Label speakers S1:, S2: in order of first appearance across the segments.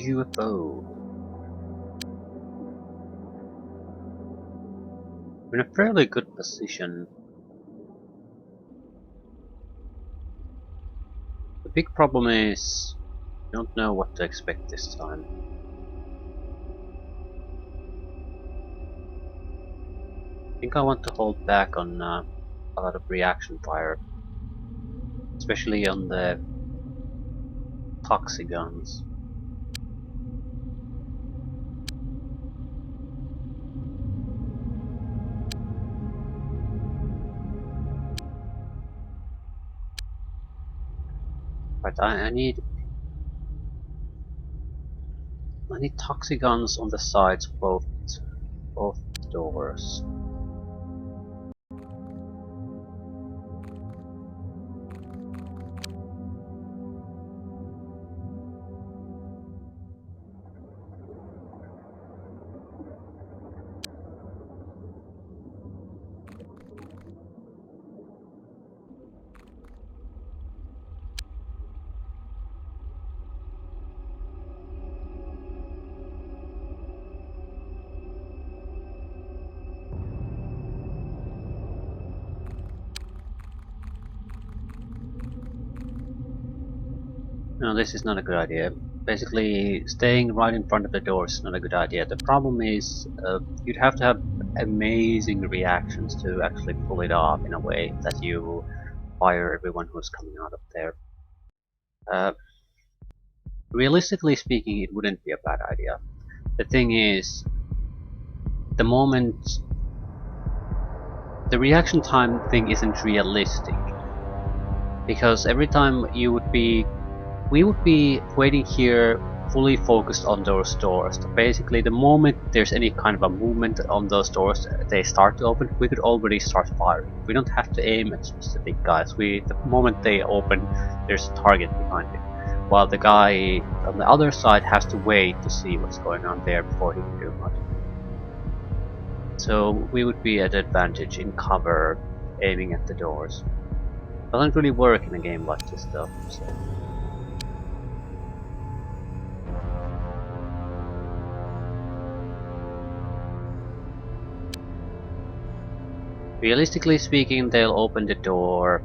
S1: UFO. We're in a fairly good position. The big problem is I don't know what to expect this time. I think I want to hold back on a lot of reaction fire, especially on the toxiguns. But I need toxiguns on the sides of both doors. No, this is not a good idea. Basically, staying right in front of the door is not a good idea. The problem is you'd have to have amazing reactions to actually pull it off in a way that you fire everyone who's coming out of there. Uh, Realistically speaking, it wouldn't be a bad idea. The thing is, the moment the reaction time thing isn't realistic, because every time we would be waiting here fully focused on those doors. So basically, the moment there's any kind of a movement on those doors, they start to open, we could already start firing. We don't have to aim at specific guys. The moment they open, there's a target behind it. While the guy on the other side has to wait to see what's going on there before he can do much. So we would be at advantage in cover, aiming at the doors. Doesn't really work in a game like this though. So. Realistically speaking, they'll open the door,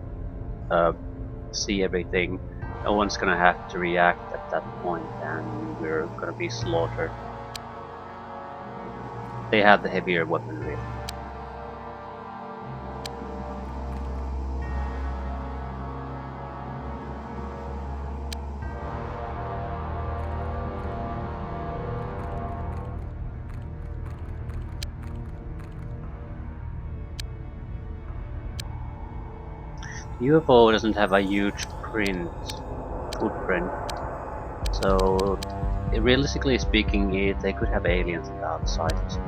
S1: see everything. No one's gonna have to react at that point, and we're gonna be slaughtered. They have the heavier weaponry. UFO doesn't have a huge footprint, so realistically speaking, they could have aliens on the outside. So.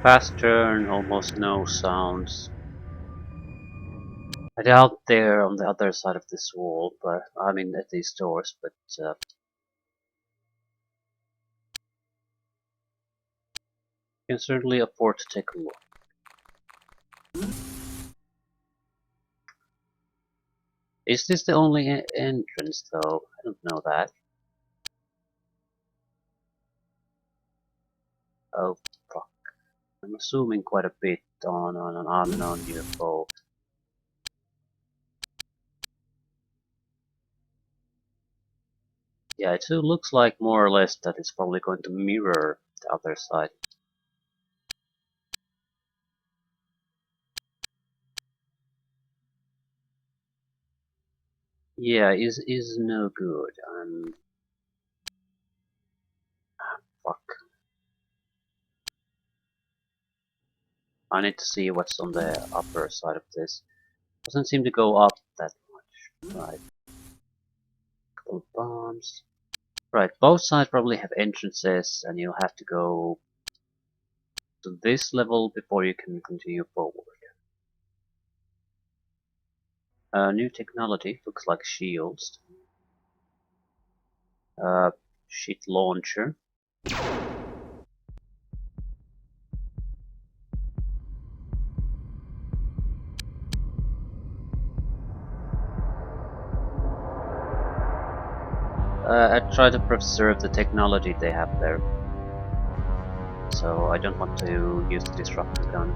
S1: Fast turn, almost no sounds. I doubt they're on the other side of this wall, but I mean at these doors, but you can certainly afford to take a look. Is this the only entrance though? I don't know that. Oh fuck. I'm assuming quite a bit on unknown UFO. Yeah, it still looks like more or less that it's probably going to mirror the other side. Yeah, is no good. Fuck. I need to see what's on the upper side of this. Doesn't seem to go up that much. Right. Couple of bombs. Right, both sides probably have entrances, and you'll have to go to this level before you can continue forward. New technology looks like shields. Uh, Shit launcher. I try to preserve the technology they have there, so I don't want to use the disruptor gun.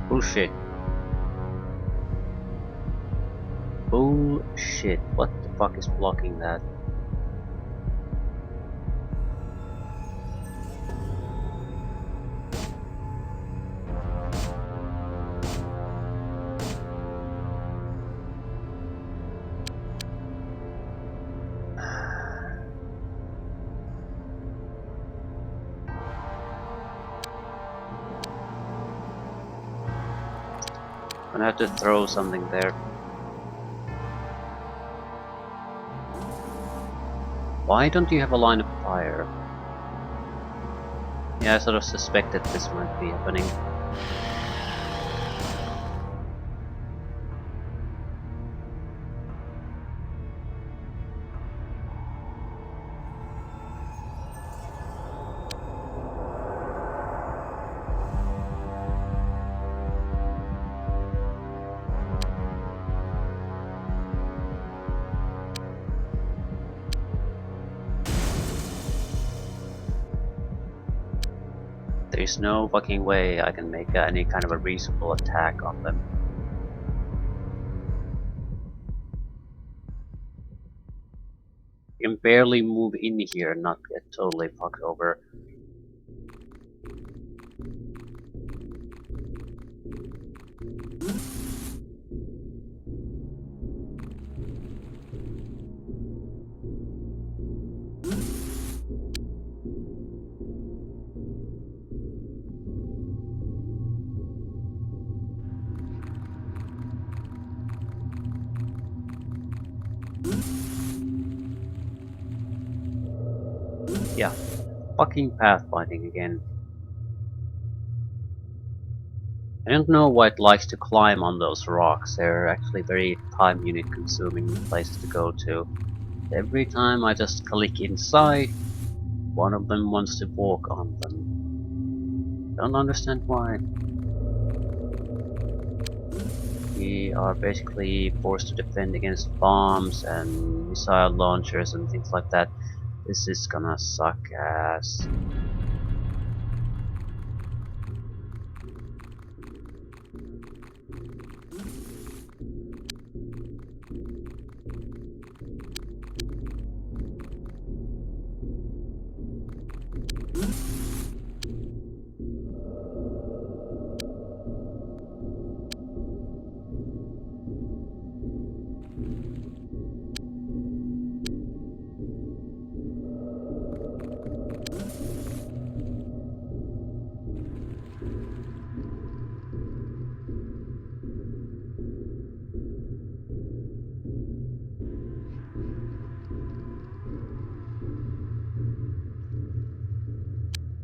S1: Bullshit. Bullshit. What the fuck is blocking that? I'm gonna have to throw something there. Why don't you have a line of fire? Yeah, I sort of suspected this might be happening. There's no fucking way I can make any kind of a reasonable attack on them. You can barely move in here and not get totally fucked over. Yeah, fucking pathfinding again. I don't know why it likes to climb on those rocks. They're actually very time unit consuming places to go to. Every time I just click inside, one of them wants to walk on them. Don't understand why. We are basically forced to defend against bombs and missile launchers and things like that. This is gonna suck ass.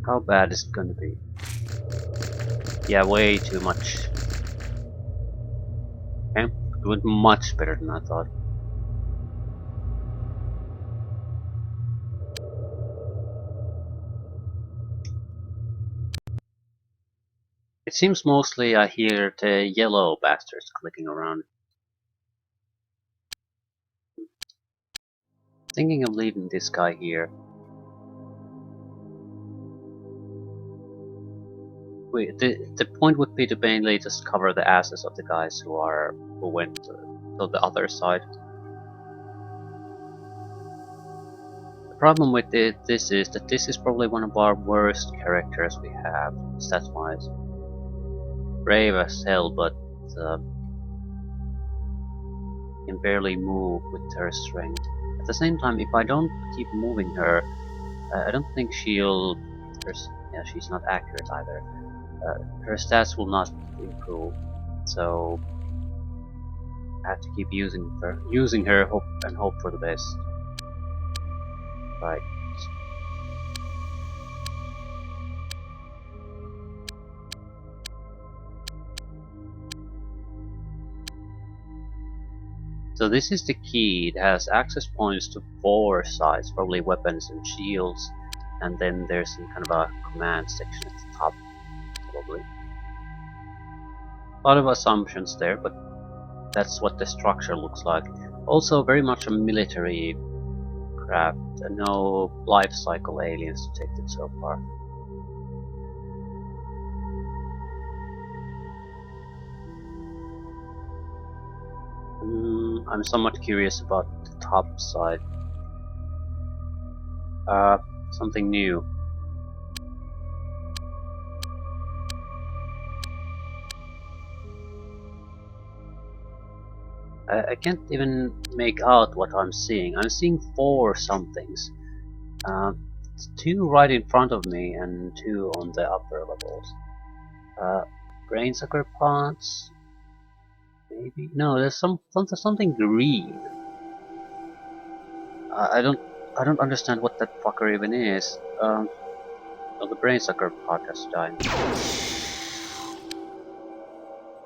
S1: How bad is it gonna be? Yeah, way too much. Okay, doing much better than I thought. It seems mostly I hear the yellow bastards clicking around. Thinking of leaving this guy here. the point would be to mainly just cover the asses of the guys who went to the other side. The problem with this is that this is probably one of our worst characters we have stats-wise. Brave as hell, but can barely move with her strength. At the same time, if I don't keep moving her, I don't think she'll. Yeah, she's not accurate either. Her stats will not improve, so I have to keep using her, hope for the best. Right. So this is the key. It has access points to 4 sides, probably weapons and shields, and then there's some kind of a command section at the top, probably. A lot of assumptions there, but that's what the structure looks like. Also very much a military craft, and no life cycle aliens detected so far. I'm somewhat curious about the top side. Something new. I can't even make out what I'm seeing. I'm seeing 4 somethings. 2 right in front of me and 2 on the upper levels. Brainsucker pods? Maybe? No, there's something green. I don't understand what that fucker even is. Oh, the brainsucker pod has died.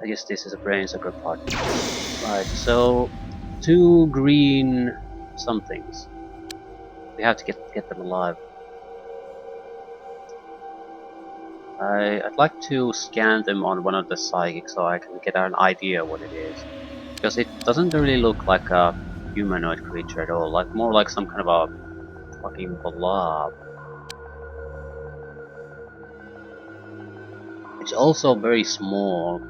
S1: I guess this is a brainsucker pod. Right, so 2 green somethings. We have to get them alive. I'd like to scan them on one of the psychics so I can get an idea what it is. Because it doesn't really look like a humanoid creature at all, like more like some kind of a fucking blob. It's also very small,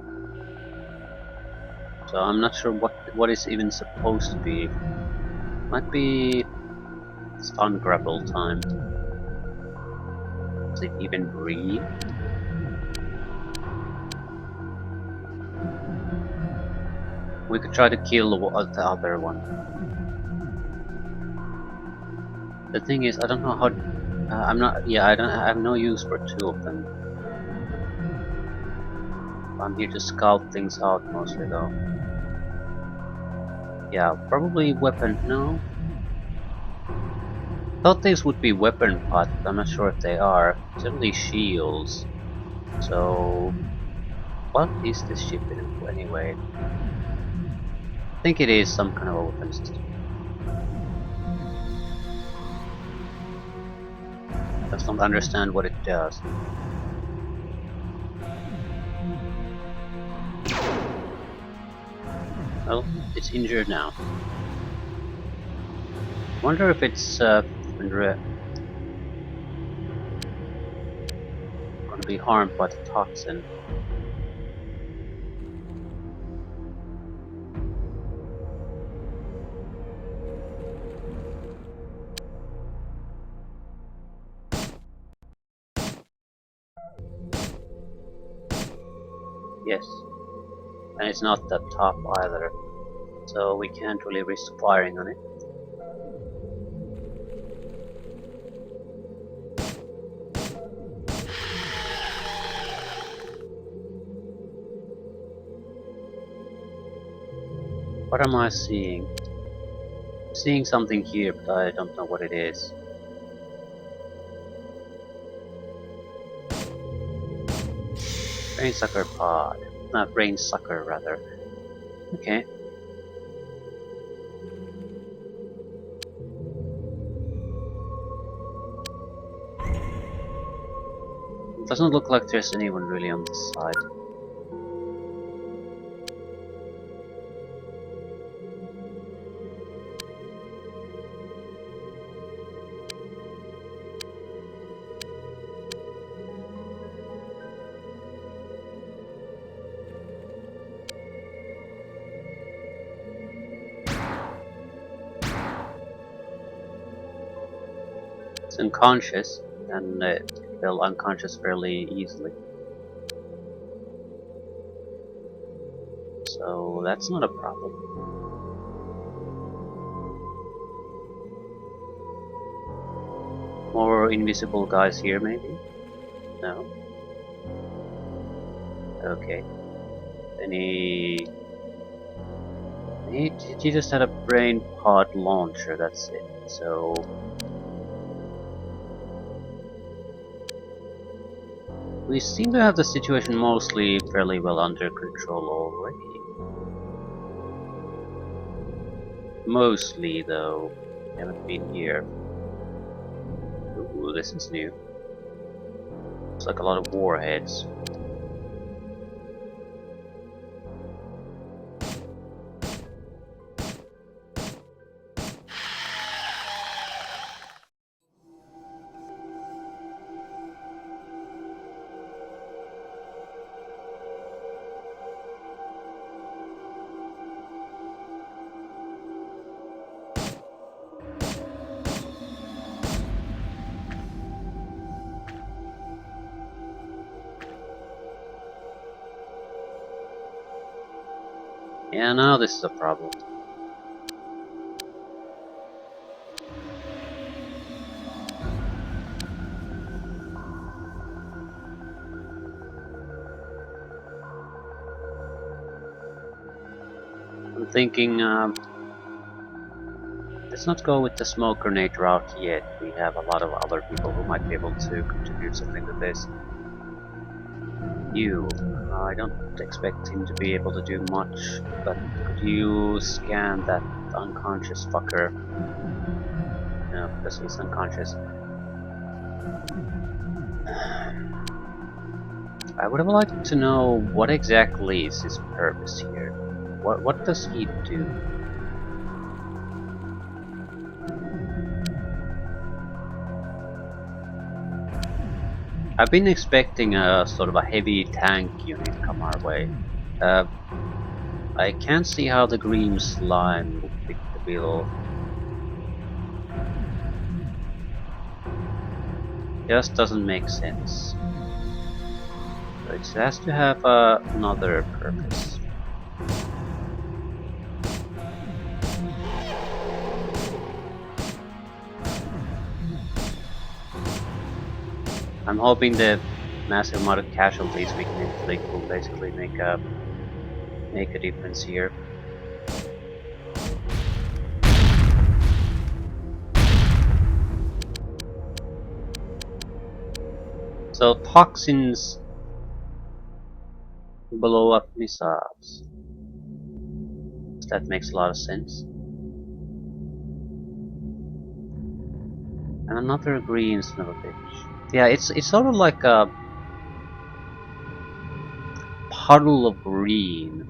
S1: so I'm not sure what it's even supposed to be. Might be stun grapple time. Does it even breathe? We could try to kill the other one. The thing is, I don't know how. I'm not. Yeah, I have no use for 2 of them. I'm here to scout things out mostly, though. Yeah, probably weapon. No. Thought these would be weapon pods, but I'm not sure if they are. Certainly shields. So, what is this ship anyway? I think it is some kind of a weapon system. Just don't understand what it does. Well, it's injured now. Wonder if it's gonna be harmed by the toxin. Yes. And it's not that top either. So we can't really risk firing on it. What am I seeing? Seeing something here, but I don't know what it is. Brainsucker pod. Brainsucker rather. Okay. It doesn't look like there's anyone really on this side. unconscious, and it fell unconscious fairly easily. So that's not a problem. More invisible guys here, maybe? No? Okay. Any... He just had a brain pod launcher, that's it. So... we seem to have the situation mostly fairly well under control already. Mostly, though. We haven't been here. Ooh, this is new. Looks like a lot of warheads. Yeah, now this is a problem. I'm thinking, let's not go with the smoke grenade route yet. We have a lot of other people who might be able to contribute something to this. You, I don't expect him to be able to do much, but could you scan that unconscious fucker? No, because he's unconscious. I would have liked to know what exactly is his purpose here. What does he do? I've been expecting a sort of a heavy tank unit come our way. I can't see how the green slime would fit the bill. Just doesn't make sense. So it has to have another purpose. I'm hoping the massive amount of casualties we can inflict will basically make a difference here. So toxins blow up missiles. That makes a lot of sense. And another green son of a bitch. Yeah, it's sort of like a puddle of green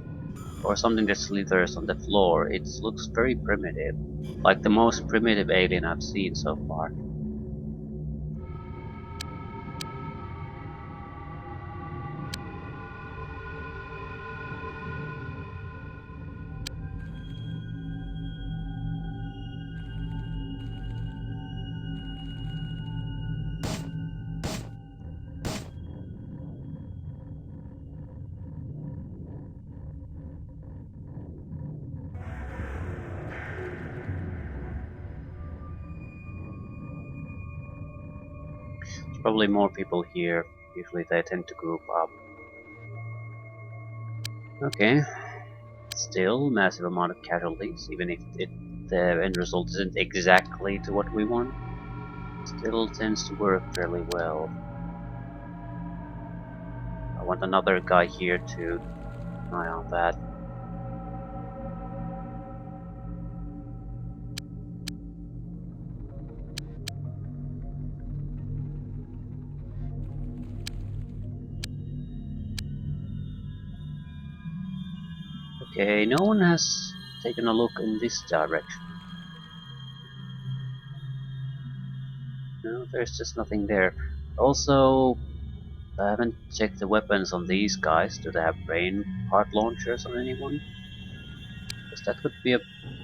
S1: or something that slithers on the floor. It looks very primitive, like the most primitive alien I've seen so far. There's probably more people here. Usually they tend to group up. Okay. Still, massive amount of casualties, even if the end result isn't exactly to what we want. Still tends to work fairly well. I want another guy here to keep an eye on that. Okay, no one has taken a look in this direction. No, there's just nothing there. Also, I haven't checked the weapons on these guys. Do they have brain part launchers on anyone? Because that could be a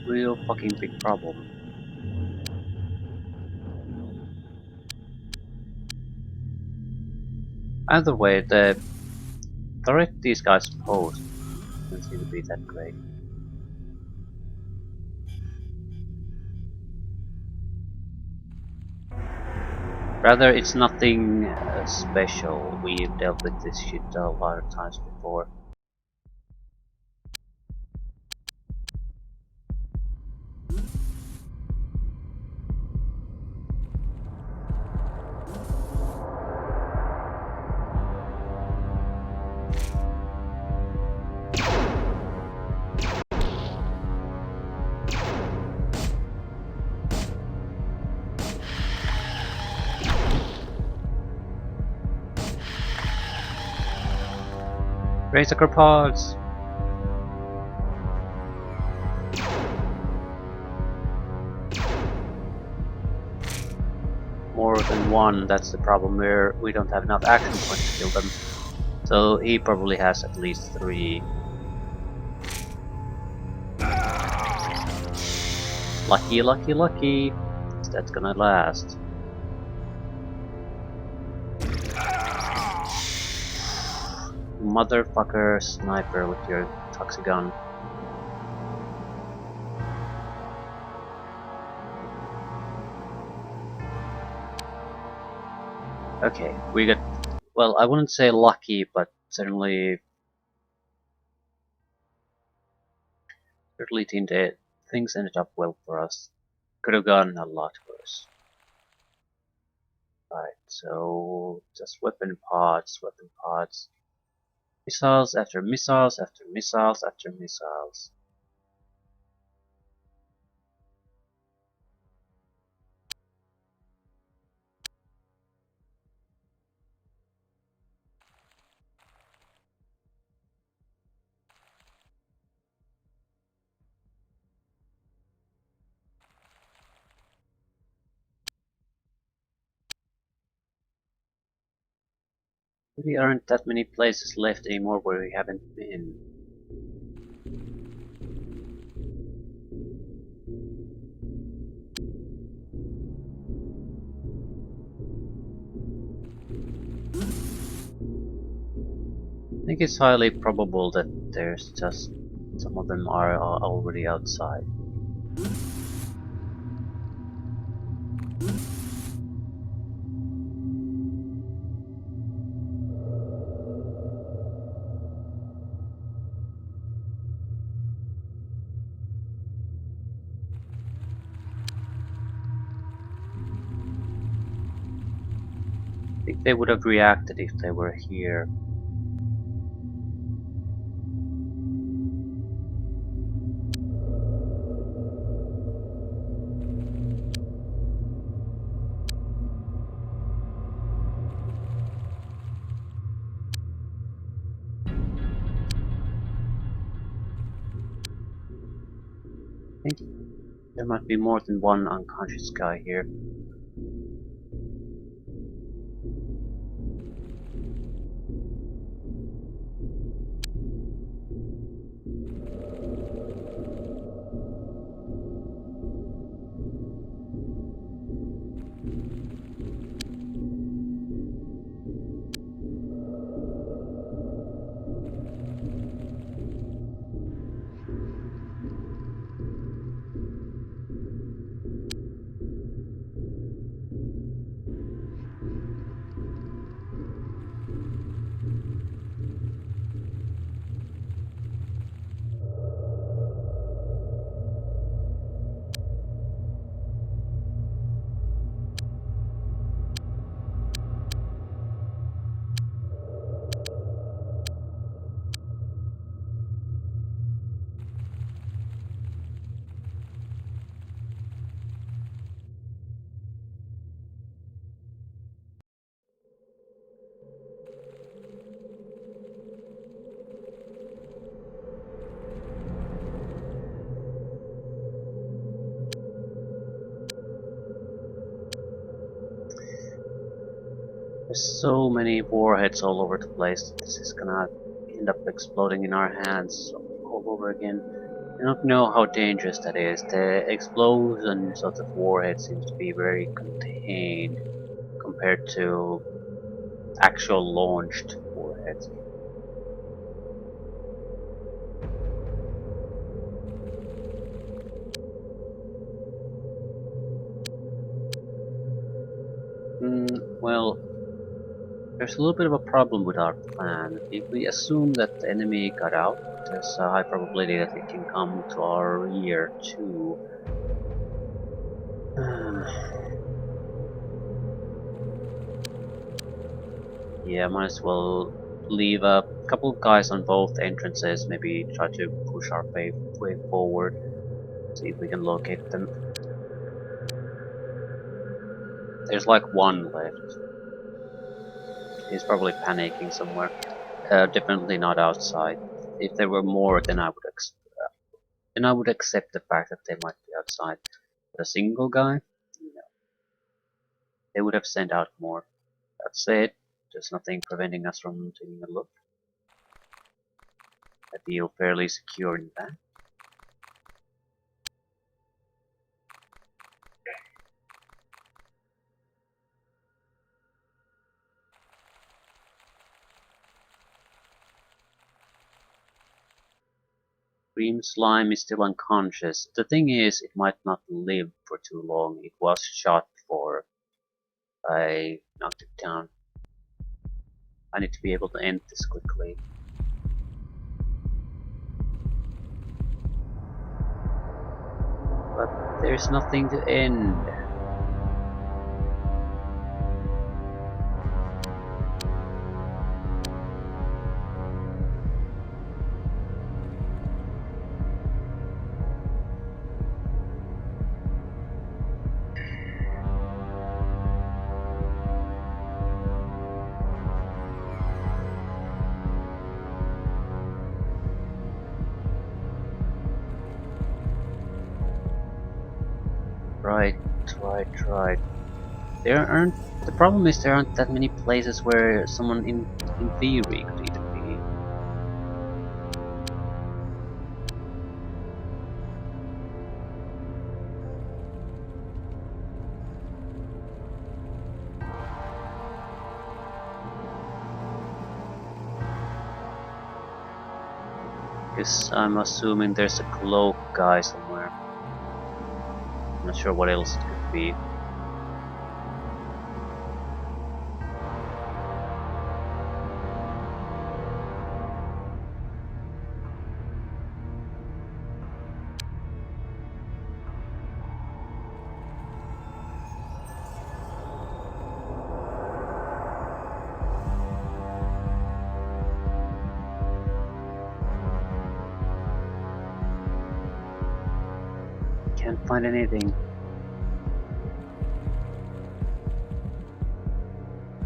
S1: real fucking big problem. Either way, the threat these guys pose doesn't seem to be that great. Rather, it's nothing special. We've dealt with this shit a lot of times before. Razor pods! More than one, that's the problem, where we don't have enough action points to kill them. So he probably has at least 3. Lucky, lucky, lucky! That's gonna last. Motherfucker sniper with your toxic gun. Okay, we got, well, I wouldn't say lucky, but certainly things ended up well for us. Could have gone a lot worse. Right, so just weapon pods, weapon pods. Missiles after missiles after missiles after missiles. Really aren't that many places left anymore where we haven't been. I think it's highly probable that there's just some of them are already outside. I think they would have reacted if they were here. I think there might be more than one unconscious guy here. There's so many warheads all over the place that this is gonna end up exploding in our hands all over again. I don't know how dangerous that is. The explosions of the warhead seems to be very contained compared to actual launched warheads. Well, there's a little bit of a problem with our plan. If we assume that the enemy got out, there's a high probability that it can come to our rear too. Yeah, might as well leave a couple of guys on both entrances, maybe try to push our way forward, see if we can locate them. There's like one left. He's probably panicking somewhere. Definitely not outside. If there were more, then I would accept the fact that they might be outside. But a single guy, no. They would have sent out more. That said, there's nothing preventing us from taking a look. I feel fairly secure in that. Green Slime is still unconscious. The thing is, it might not live for too long. It was shot before I knocked it down. I need to be able to end this quickly. But there's nothing to end. Right. There aren't. The problem is there aren't that many places where someone in theory could even be. Because I'm assuming there's a cloak guy somewhere. I'm not sure what else it could be. Can't find anything.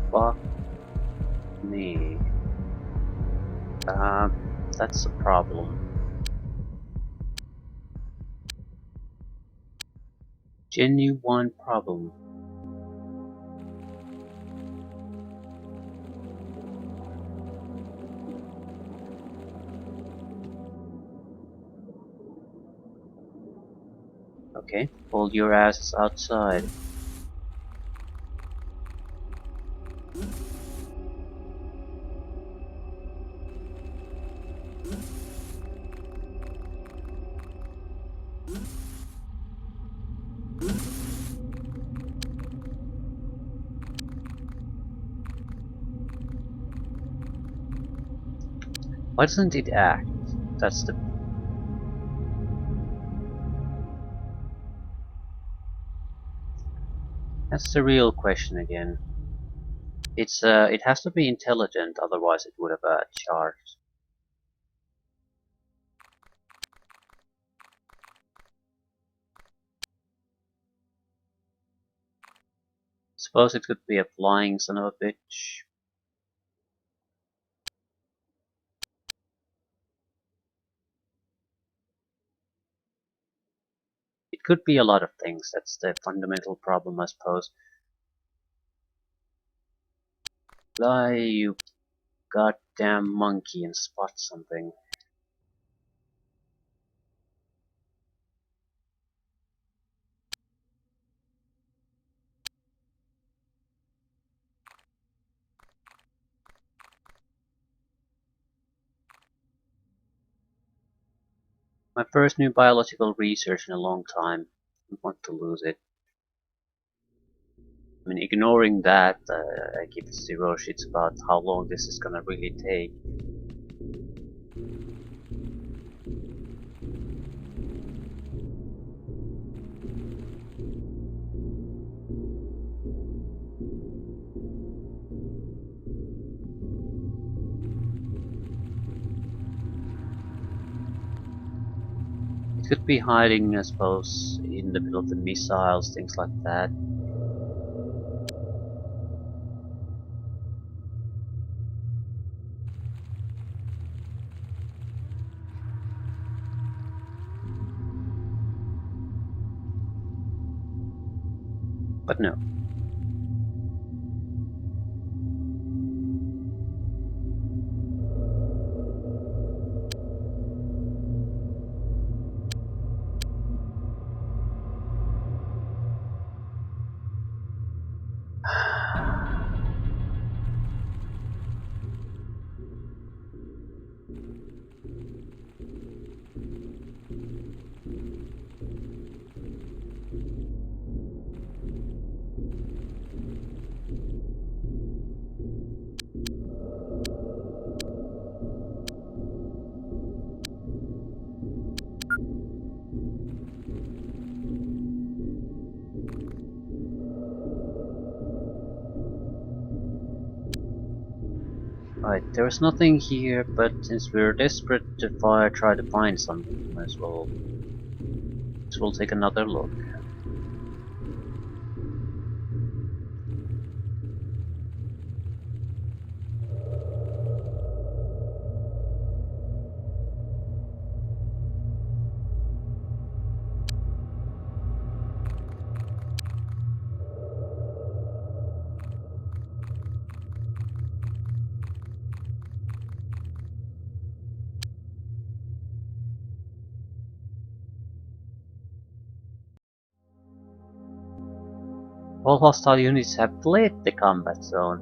S1: Fuck me. That's a problem. Genuine problem. Okay, hold your asses outside. Why doesn't it act? That's the real question again. It has to be intelligent, otherwise it would have charged. Suppose it could be a flying son of a bitch. It could be a lot of things. That's the fundamental problem, I suppose. Fly, you goddamn monkey, and spot something. My first new biological research in a long time. I don't want to lose it. I mean, ignoring that, I give zero shits about how long this is gonna really take. It could be hiding, I suppose, in the middle of the missiles, things like that. But no. Right, there's nothing here, but since we're desperate to try to find something, might as well take another look. All hostile units have fled the combat zone.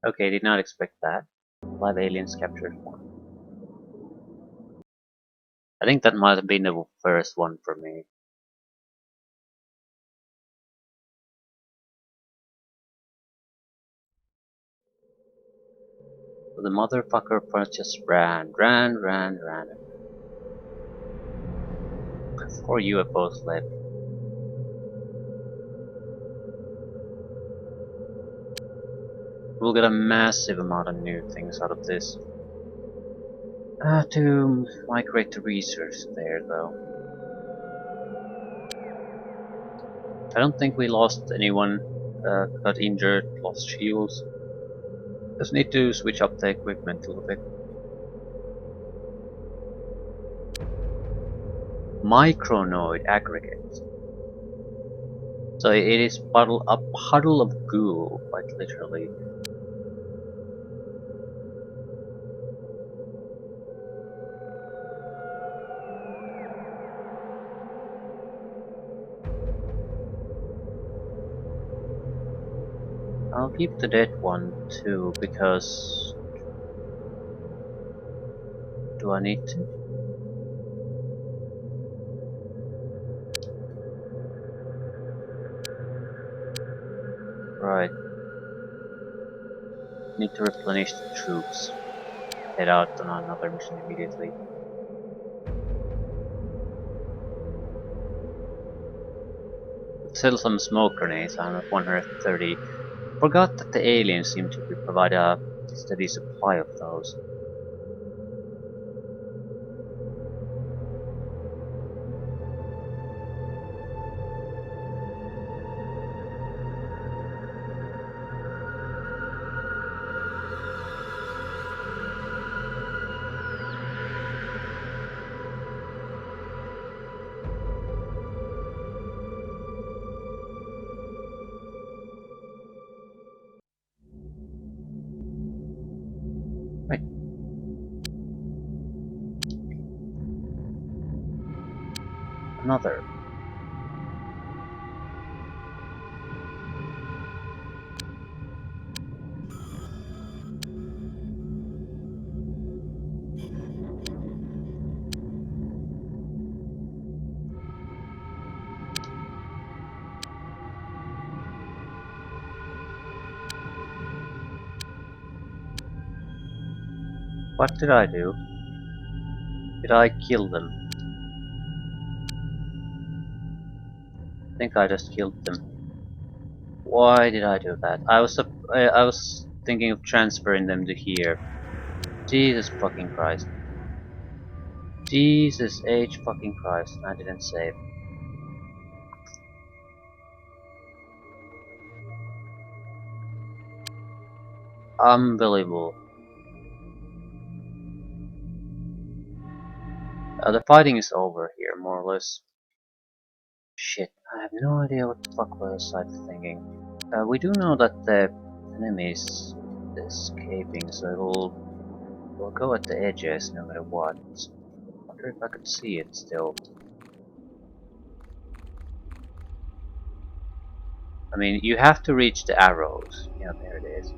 S1: Okay, did not expect that. Live aliens captured one. I think that might have been the first one for me. So the motherfucker just ran. Before UFOs left. We'll get a massive amount of new things out of this. To migrate to research there, though. I don't think we lost anyone. Got injured, lost shields. Just need to switch up the equipment a little bit. Micronoid aggregate. So it is a puddle of goo, quite literally. I'll keep the dead one too, because... Do I need to? Right. Need to replenish the troops. Head out on another mission immediately. Sell some smoke grenades. I'm at 130. Forgot that the aliens seem to provide a steady supply of those. Right. Another. What did I do? Did I kill them? I think I just killed them. Why did I do that? I was thinking of transferring them to here. Jesus fucking Christ. Jesus H fucking Christ. I didn't save. Unbelievable. The fighting is over here, more or less. Shit, I have no idea what the fuck was I thinking. We do know that the enemy is escaping, so we'll go at the edges no matter what. I wonder if I could see it still. I mean, you have to reach the arrows. Yeah, there it is.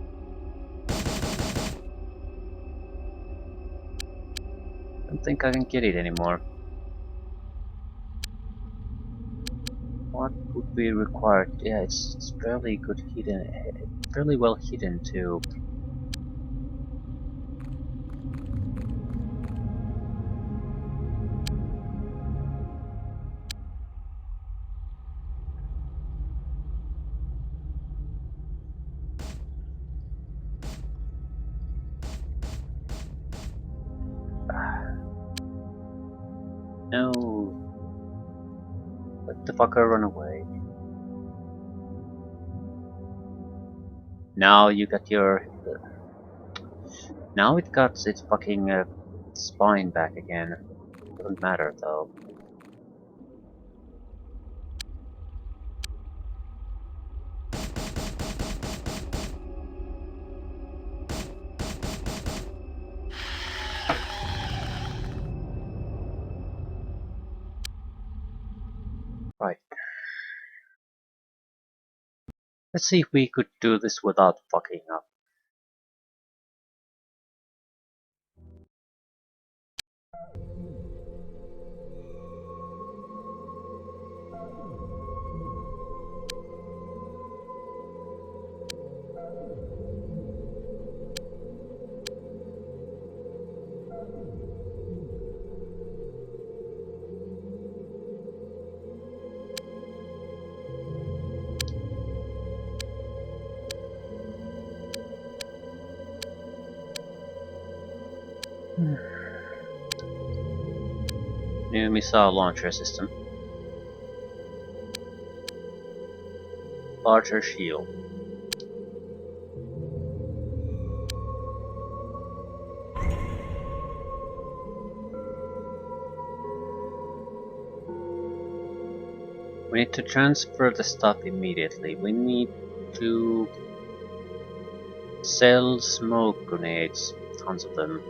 S1: I don't think I can get it anymore. What would be required? Yeah, it's fairly good hidden, fairly well hidden too. No, let the fucker run away. Now you got your. Now it got its fucking spine back again. Doesn't matter though. Right. Let's see if we could do this without fucking up. New missile launcher system. Larger shield. We need to transfer the stuff immediately. We need to sell smoke grenades. Tons of them.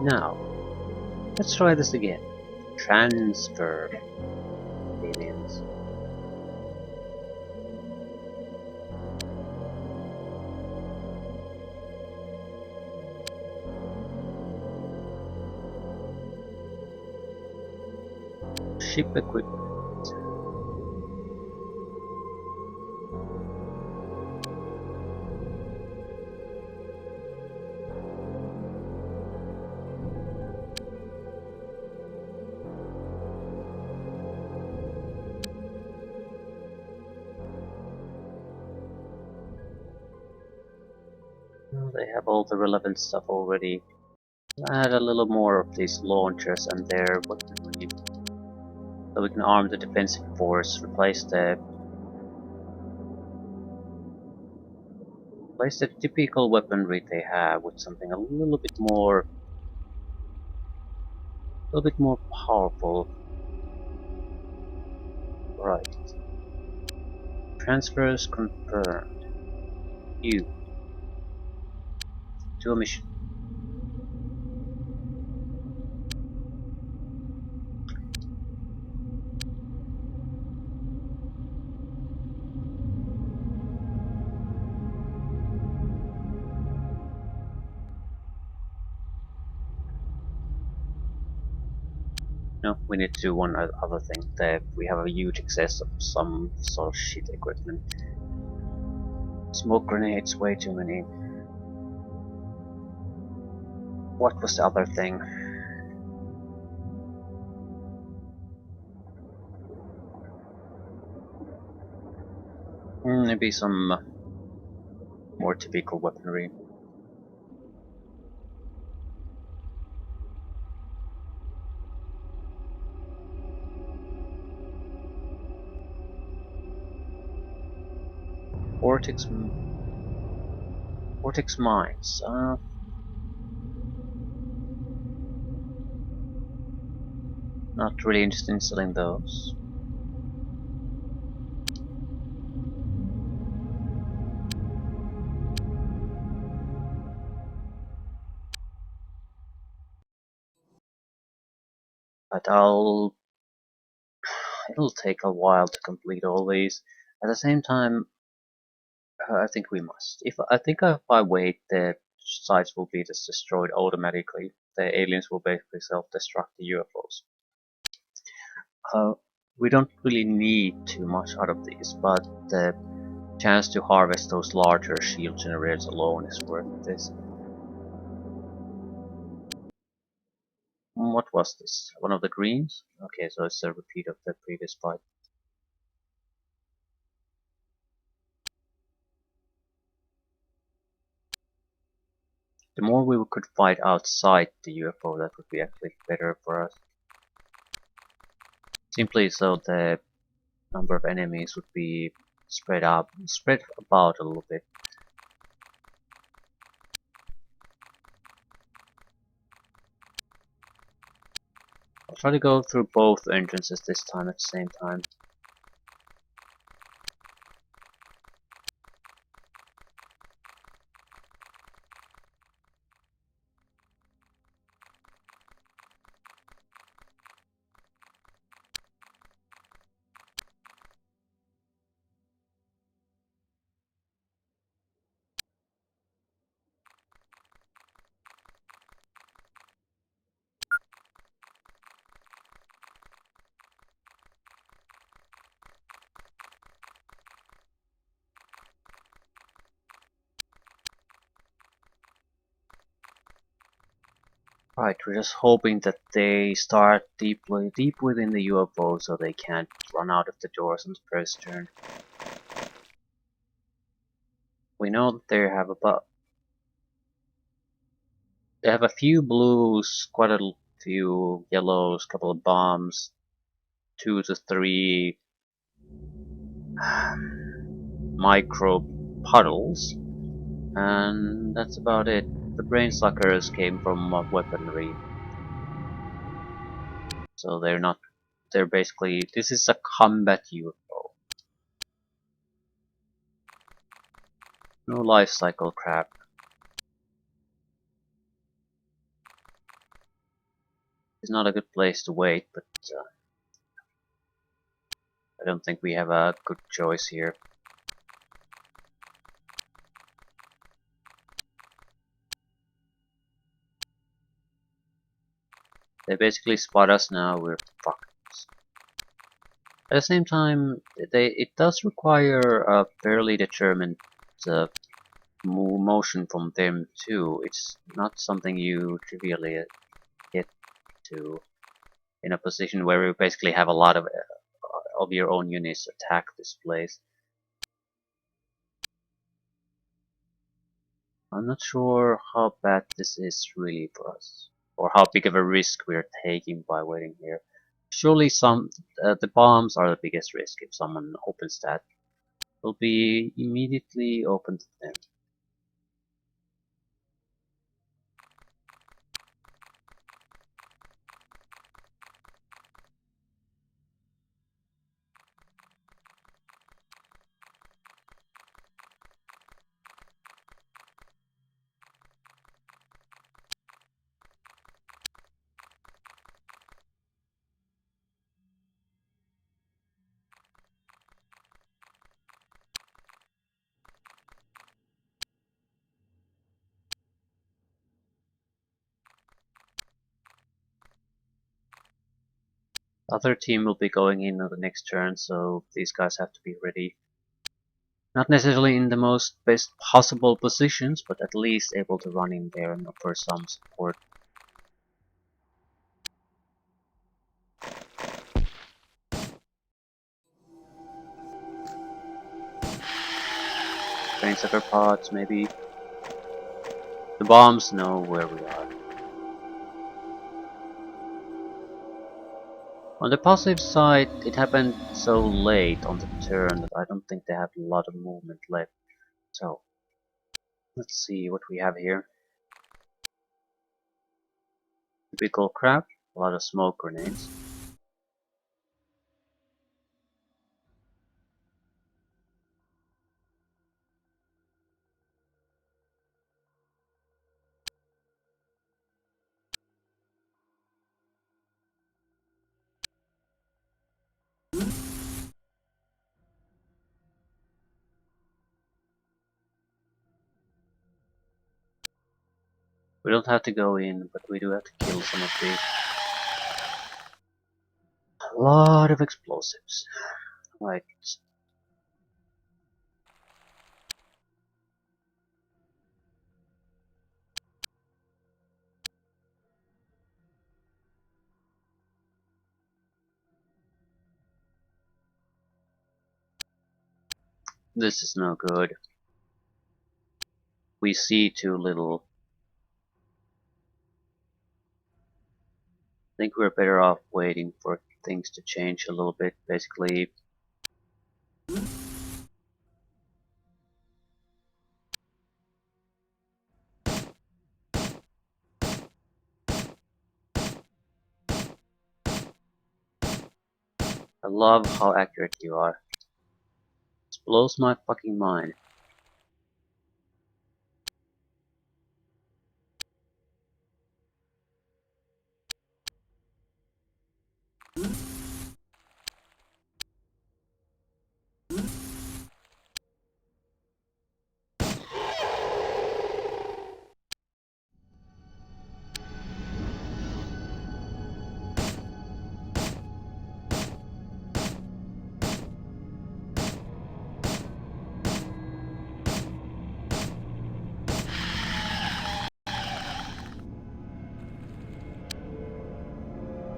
S1: Now, let's try this again. Transfer aliens. Ship equipment. They have all the relevant stuff already. Add a little more of these launchers and their weaponry. So we can arm the defensive force, replace the typical weaponry they have with something a little bit more powerful. Right. Transfers confirmed. You to a mission. No, we need to do one other thing. That we have a huge excess of some sort of shit equipment. Smoke grenades, way too many. What was the other thing? Maybe some more typical weaponry. Vortex, vortex mines. Not really interested in selling those. But it'll take a while to complete all these. At the same time, I think we must. If I wait, the sites will be just destroyed automatically. The aliens will basically self-destruct the UFOs. Uh, we don't really need too much out of these, but the chance to harvest those larger shield generators alone is worth this. What was this? One of the greens? Okay, so it's a repeat of the previous fight. The more we could fight outside the UFO, that would be actually better for us. Simply so the number of enemies would be spread about a little bit. I'll try to go through both entrances this time at the same time. Right, we're just hoping that they start deep within the UFO so they can't run out of the doors on the first turn. We know that they have a few blues, quite a few yellows, couple of bombs, 2 to 3 micro puddles, and that's about it. The brain suckers came from weaponry, so they're basically, this is a combat UFO. No life cycle crap. It's not a good place to wait, but I don't think we have a good choice here. They basically spot us now, we're fucked. At the same time, it does require a fairly determined motion from them too. It's not something you trivially get to in a position where you basically have a lot of your own units attack this place. I'm not sure how bad this is really for us, or how big of a risk we're taking by waiting here. Surely the bombs are the biggest risk. If someone opens that, will be immediately open to them. The other team will be going in on the next turn, so these guys have to be ready. Not necessarily in the most best possible positions, but at least able to run in there and offer some support. Train setter pods, maybe. The bombs know where we are. On the positive side, it happened so late on the turn that I don't think they have a lot of movement left. So, let's see what we have here. Typical crap, a lot of smoke grenades. We don't have to go in, but we do have to kill some of these. A lot of explosives. Right. This is no good. We see too little. I think we're better off waiting for things to change a little bit. Basically, I love how accurate you are. This blows my fucking mind.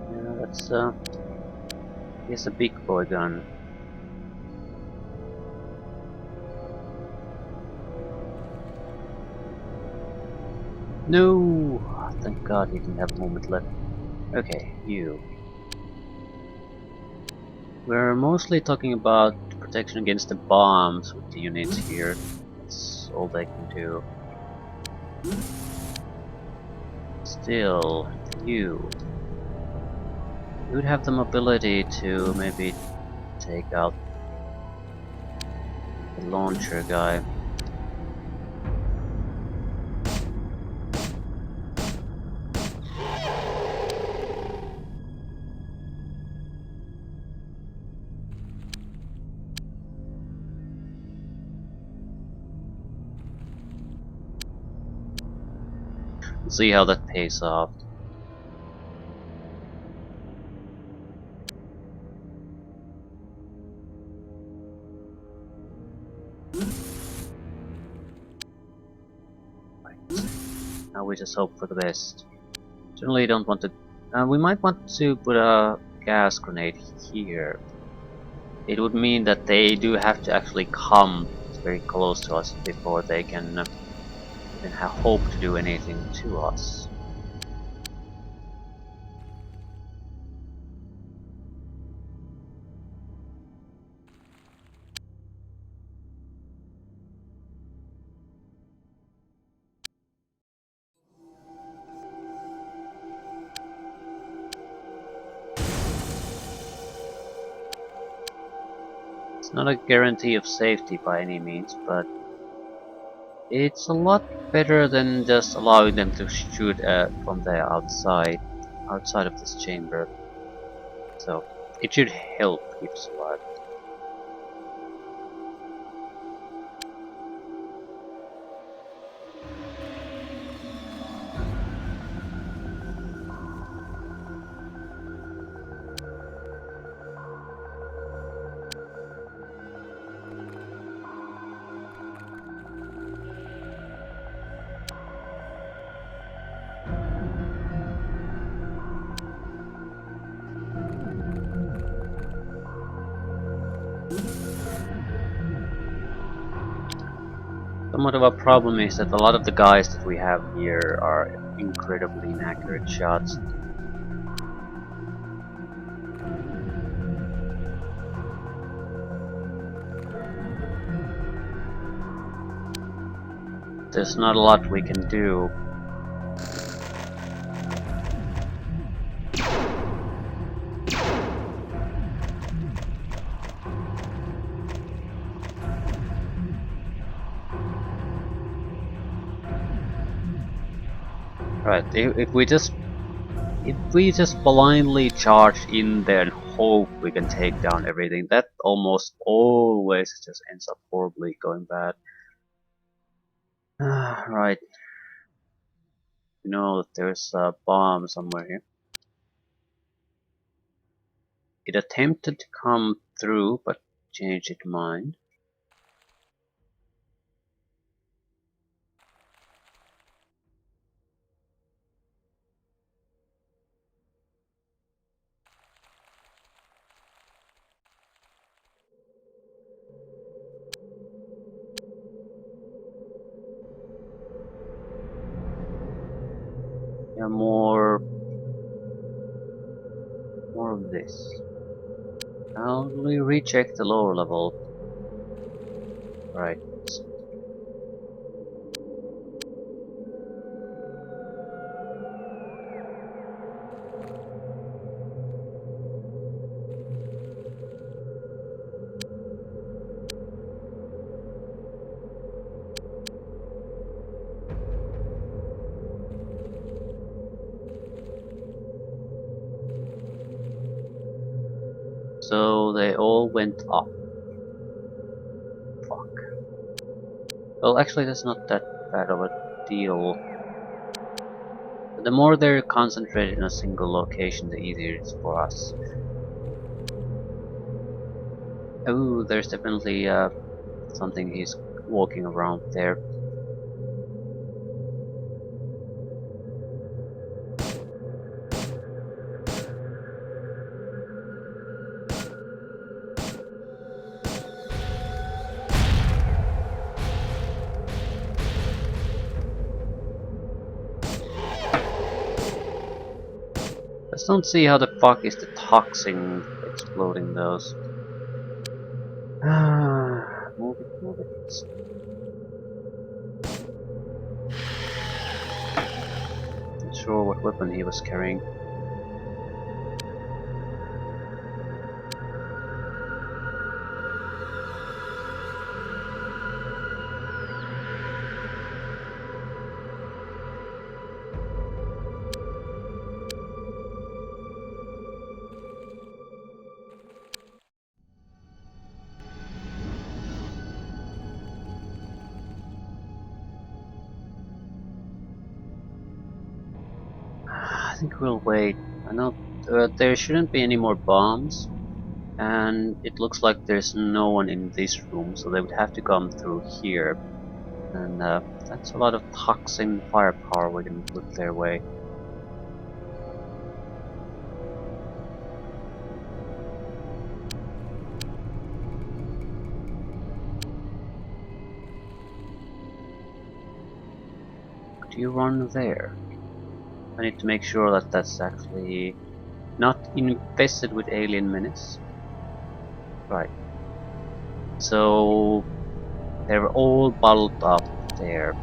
S1: Yeah, that's here's a big boy gun. No! Thank God he didn't have a moment left. Okay, you. We're mostly talking about protection against the bombs with the units here. That's all they can do. Still, you. You would have the mobility to maybe take out the launcher guy. See how that pays off. Now we just hope for the best. Generally don't want to... we might want to put a gas grenade here. It would mean that they do have to actually come very close to us before they can even hope to do anything to us. It's not a guarantee of safety by any means, but it's a lot better than just allowing them to shoot from the outside of this chamber. So it should help keep us alive. Somewhat of a problem is that a lot of the guys that we have here are incredibly inaccurate shots. There's not a lot we can do. Right, if we just blindly charge in there and hope we can take down everything, that almost always just ends up horribly going bad. Right, you know that there's a bomb somewhere here. It attempted to come through, but changed its mind. Yeah, more of this. Now we recheck the lower level. Right. So they all went up. Fuck. Well, actually, that's not that bad of a deal. The more they're concentrated in a single location, the easier it is for us. Oh, there's definitely something he's walking around there. Just don't see how the fuck is the toxin exploding those. Move it, move it. Not sure what weapon he was carrying. I think we'll wait. I know there shouldn't be any more bombs, and it looks like there's no one in this room, so they would have to come through here. And that's a lot of toxin firepower we can put their way. Could you run there? I need to make sure that that's actually not infested with alien menace. Right. So they're all bottled up there.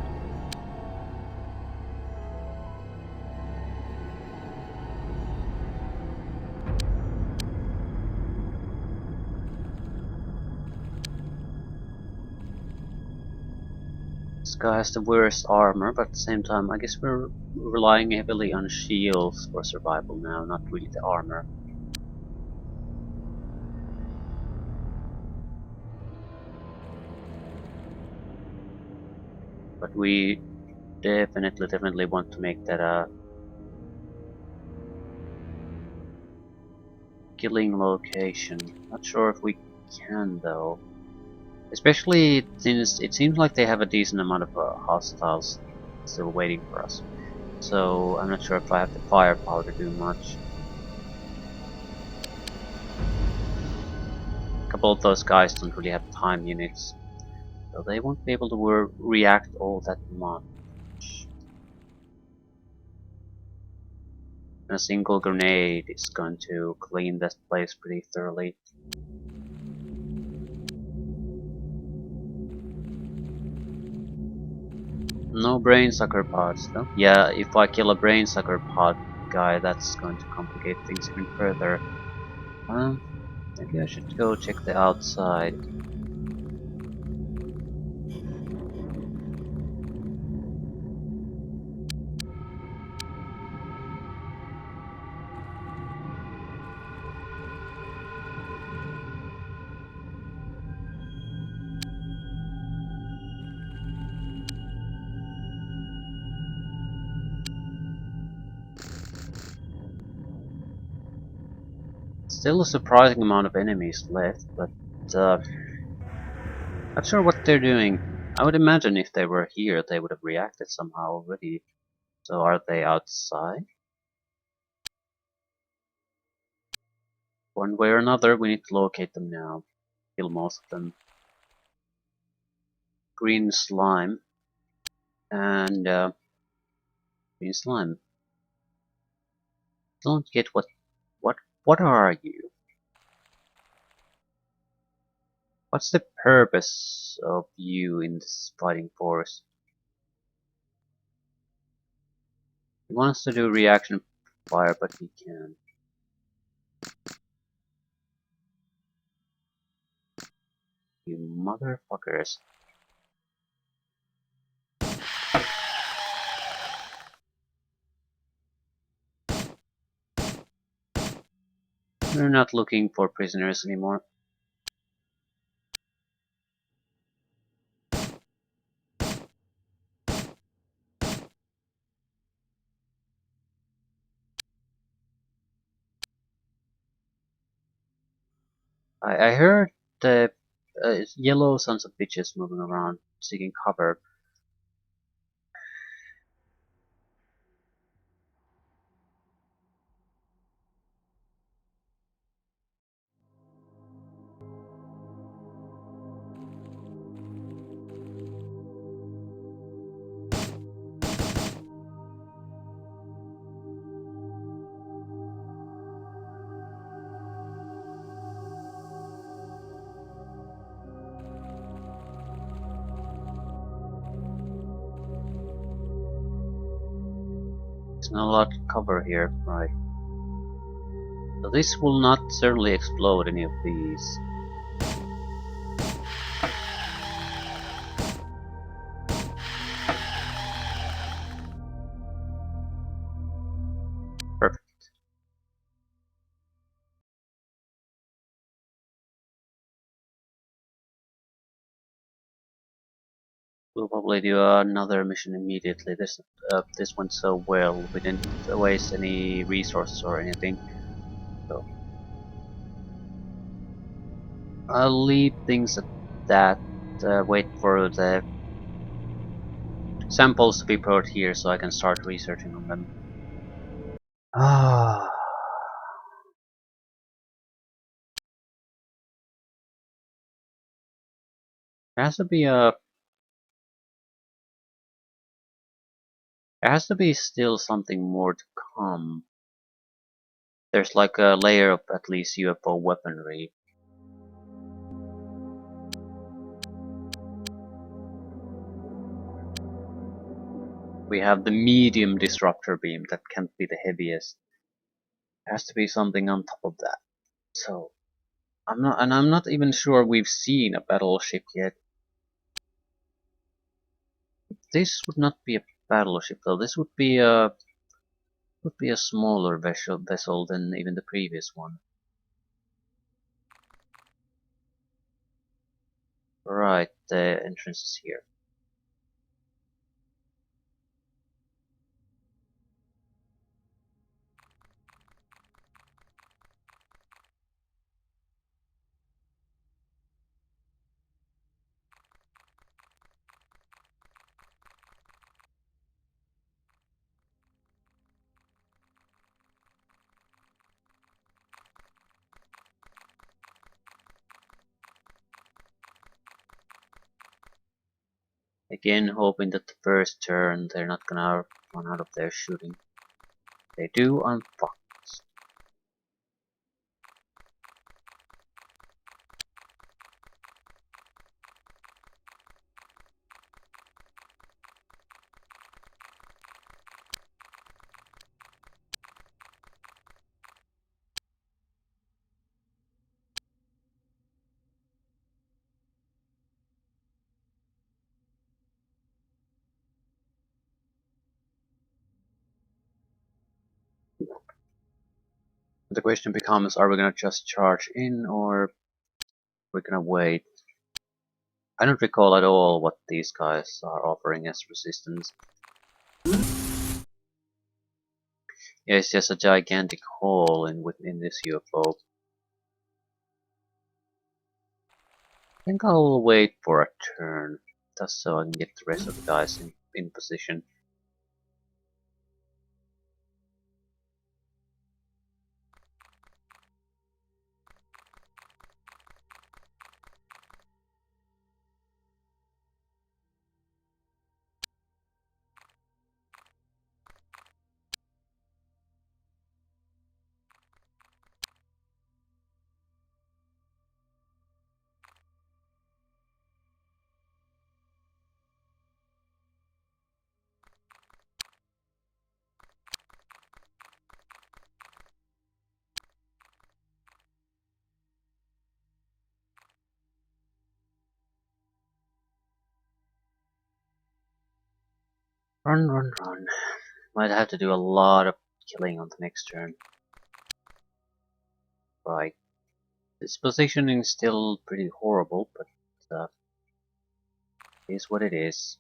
S1: This guy has the worst armor, but at the same time, I guess we're relying heavily on shields for survival now, not really the armor. But we definitely want to make that a killing location. Not sure if we can though. Especially since it seems like they have a decent amount of hostiles still waiting for us. So I'm not sure if I have the firepower to do much. A couple of those guys don't really have time units. So they won't be able to react all that much. And a single grenade is going to clean this place pretty thoroughly. No brain sucker pods though. Yeah, if I kill a brain sucker pod guy, that's going to complicate things even further. Maybe I should go check the outside. Still a surprising amount of enemies left, but not sure what they're doing. I would imagine if they were here, they would have reacted somehow already. So are they outside? One way or another, we need to locate them now. Kill most of them. Green slime. And green slime. Don't get what are you? What's the purpose of you in this fighting force? He wants to do reaction fire, but he can't. You motherfuckers. We're not looking for prisoners anymore. I heard the yellow sons of bitches moving around seeking cover. There's not a lot to cover here, right? So this will not certainly explode any of these. Perfect. We'll probably do another mission immediately. This went so well. We didn't waste any resources or anything. So I'll leave things at that. Wait for the samples to be brought here so I can start researching on them. Ah, there has to be a. There has to be still something more to come. There's like a layer of at least UFO weaponry. We have the medium disruptor beam that can't be the heaviest. There has to be something on top of that. So I'm not even sure we've seen a battleship yet. This would not be a battleship though. This would be a smaller vessel than even the previous one. Right, the entrance is here. Again, hoping that the first turn they're not gonna run out of their shooting. They do, I'm fucked. The question becomes, are we gonna just charge in or we're gonna wait? I don't recall at all what these guys are offering as resistance. Yeah, it's just a gigantic hole within this UFO. I think I'll wait for a turn, just so I can get the rest of the guys in position. Run, run, run. Might have to do a lot of killing on the next turn. Right. This positioning is still pretty horrible, but it is what it is.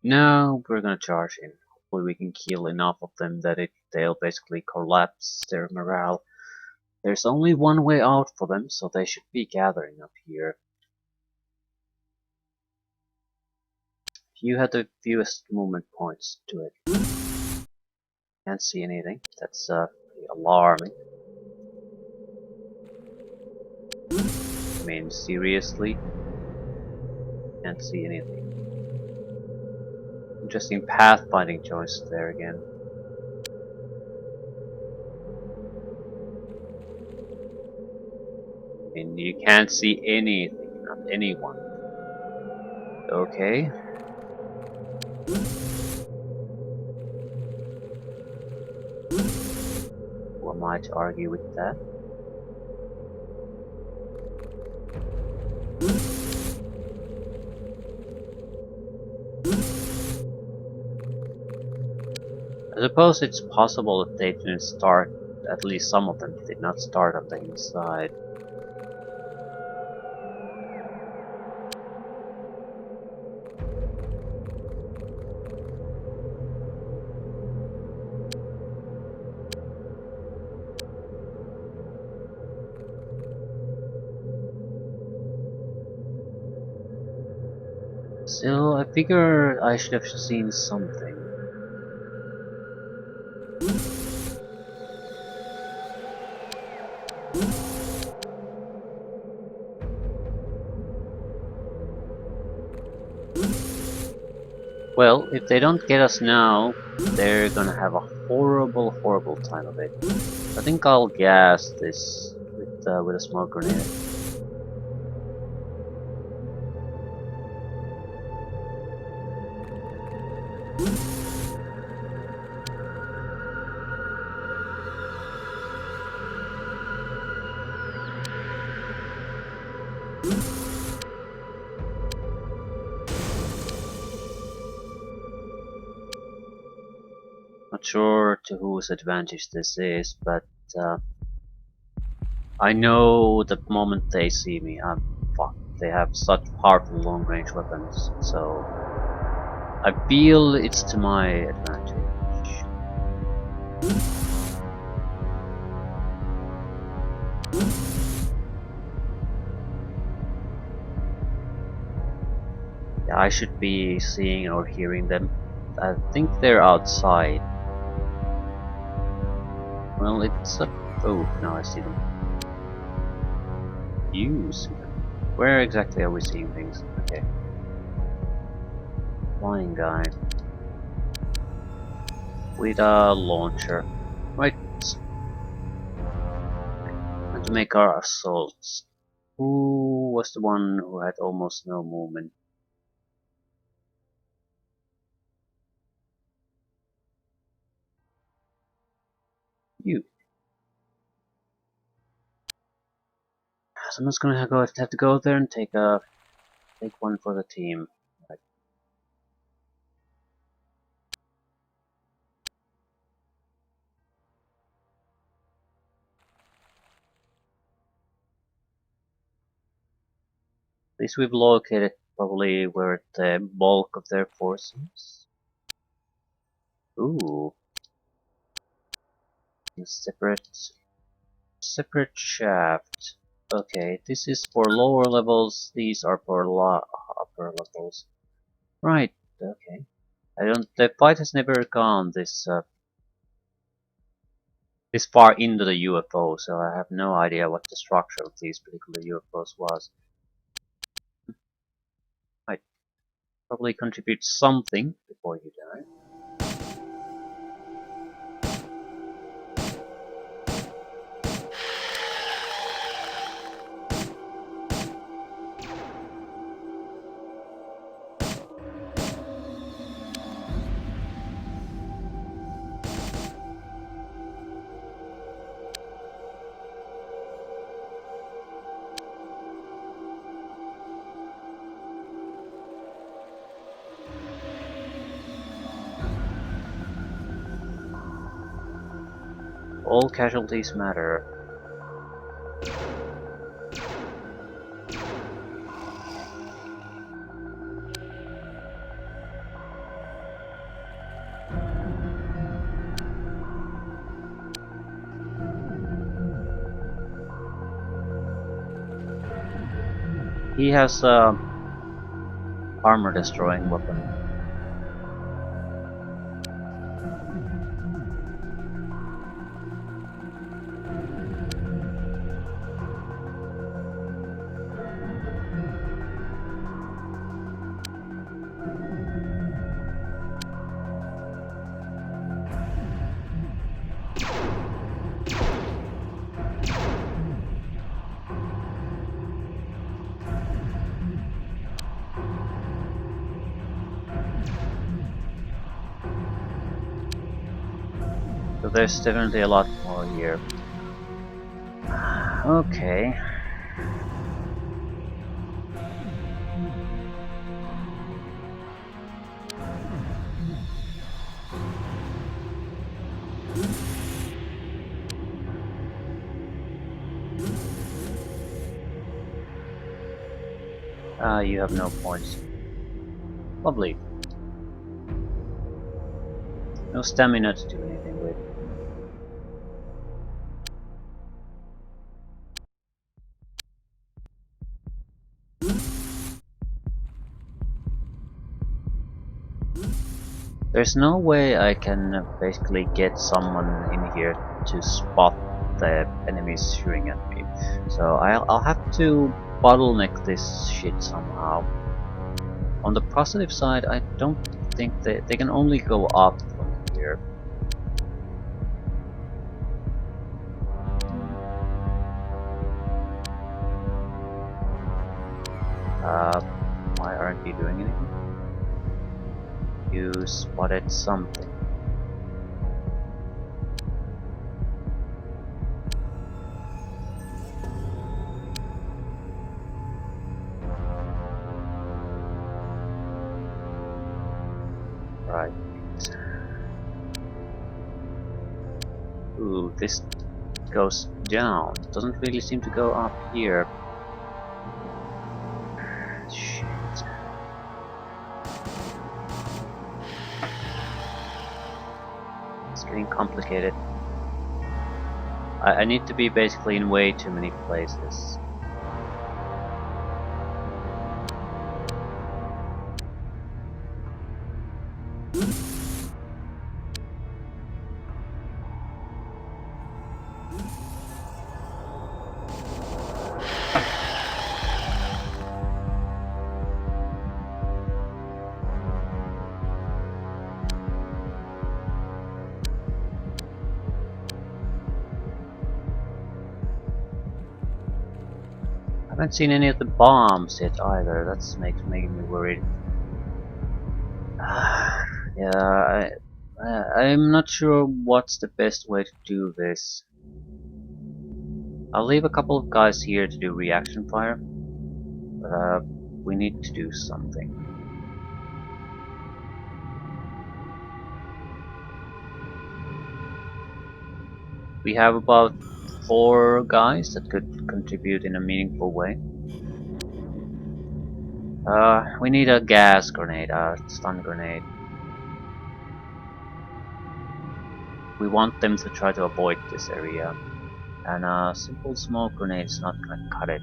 S1: Now we're gonna charge in. Hopefully we can kill enough of them that they'll basically collapse their morale. There's only one way out for them, so they should be gathering up here. You had the fewest movement points to it. Can't see anything. That's alarming. I mean, seriously? Can't see anything. Interesting pathfinding choice there again. I mean, you can't see anything, not anyone. Okay. Who am I to argue with that? I suppose it's possible that they didn't start, at least some of them did not start on the inside. Still, I figure I should have seen something. Well, if they don't get us now, they're gonna have a horrible, horrible time of it. I think I'll gas this with a smoke grenade. Not sure to whose advantage this is, but I know the moment they see me, I'm fucked. They have such powerful long-range weapons, so I feel it's to my advantage. I should be seeing or hearing them. I think they're outside. Well, it's a... Oh, now I see them. You see them. Where exactly are we seeing things? Okay. Flying guy. With a launcher. Right. And to make our assaults. Who was the one who had almost no movement? You. Someone's gonna have to go there and take one for the team. Right. At least we've located probably where the bulk of their forces. Ooh. A separate shaft. Okay, this is for lower levels, these are for upper levels. Right, okay. The fight has never gone this far into the UFO, so I have no idea what the structure of these particular UFOs was. I'd probably contribute something before you die. All casualties matter. He has a armor destroying weapon. So there's definitely a lot more here. Okay. You have no points. Lovely. No stamina to do anything with. There's no way I can basically get someone in here to spot the enemies shooting at me. So I'll have to bottleneck this shit somehow. On the positive side, I don't think they can only go up from here. Why aren't you doing anything? You spotted something. Right. Ooh, this goes down. Doesn't really seem to go up here. Shit. It's getting complicated. I need to be basically in way too many places. Haven't seen any of the bombs yet either. That's making me worried. Yeah, I'm not sure what's the best way to do this. I'll leave a couple of guys here to do reaction fire, but we need to do something. We have about 4 guys that could contribute in a meaningful way. We need a gas grenade, a stun grenade. We want them to try to avoid this area, and a simple smoke grenade is not gonna cut it.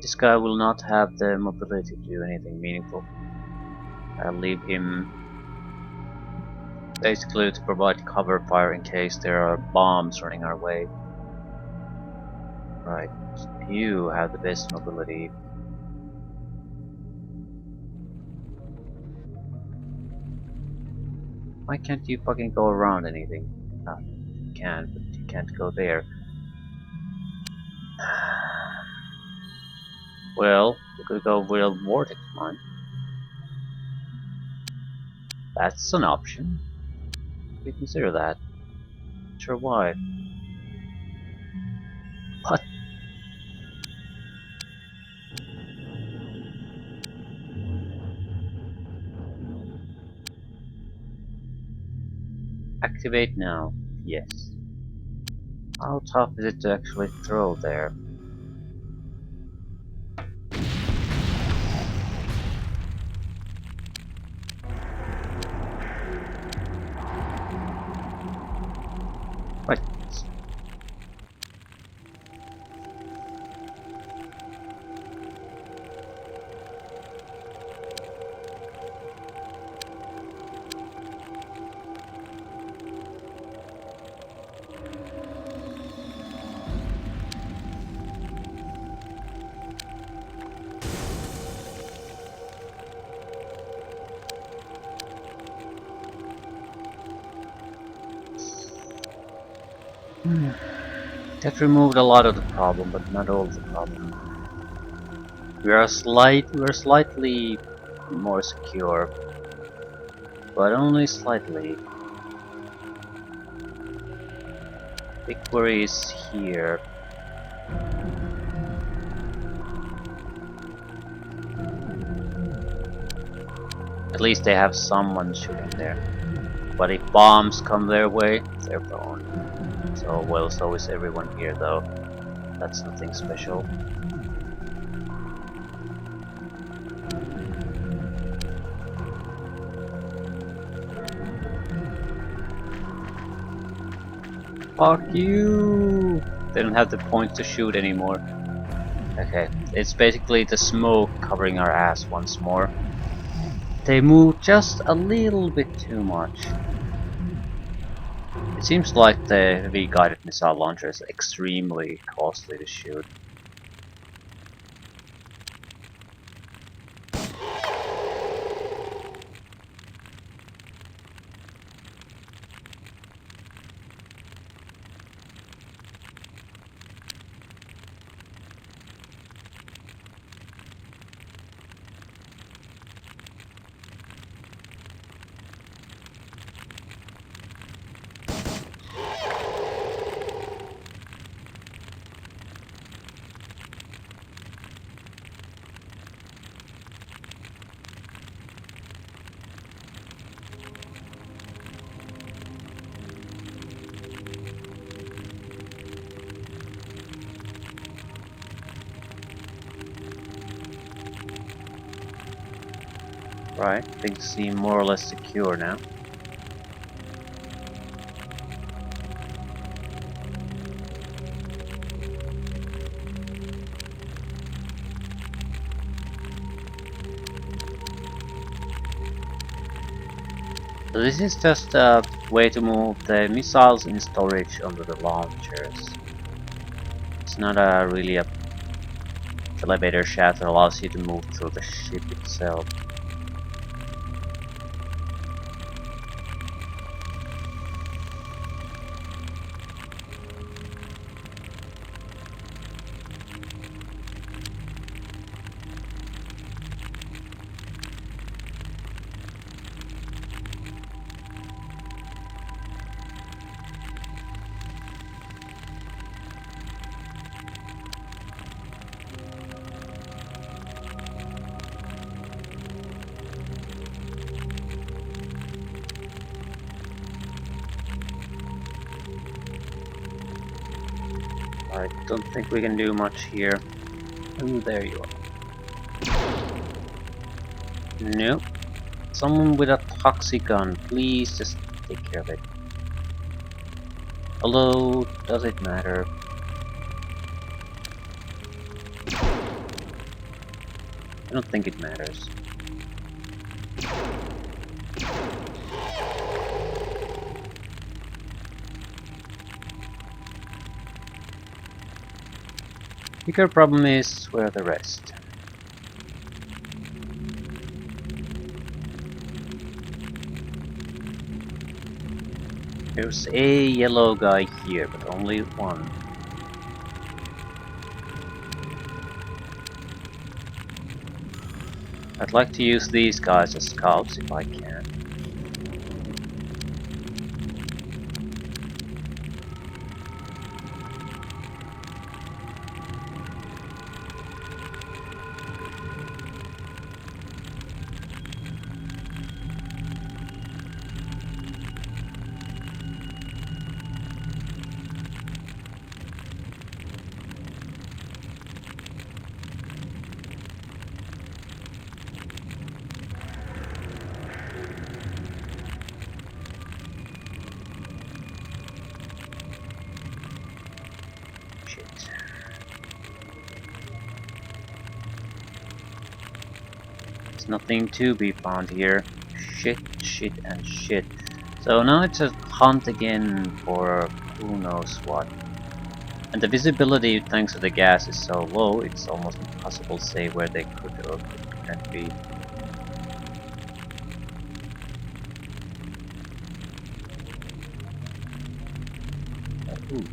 S1: This guy will not have the mobility to do anything meaningful. I'll leave him basically to provide cover fire in case there are bombs running our way. Right, you have the best mobility. Why can't you fucking go around anything? You can, but you can't go there. Well, we could go with a vortex mine. That's an option. We consider that. Not sure why. What? Activate now. Yes. How tough is it to actually throw there? Right. That removed a lot of the problem, but not all of the problem. We're slightly more secure, but only slightly. Big worry is here. At least they have someone shooting there. But if bombs come their way, they're gone. So, well, so is everyone here though. That's nothing special. Fuck you! They don't have the point to shoot anymore. Okay, it's basically the smoke covering our ass once more. They move just a little bit too much. It seems like the heavy guided missile launcher is extremely costly to shoot. Right, things seem more or less secure now. So this is just a way to move the missiles in storage onto the launchers. It's not a really a elevator shaft that allows you to move through the ship itself. I don't think we can do much here. Oh, there you are. Nope. Someone with a toxic gun, please just take care of it. Although, does it matter? I don't think it matters. Bigger problem is where are the rest? There's a yellow guy here, but only one. I'd like to use these guys as scouts if I can. Shit. There's nothing to be found here. Shit, shit, and shit. So now it's a hunt again for who knows what. And the visibility, thanks to the gas, is so low, it's almost impossible to say where they could or couldn't be. Ooh.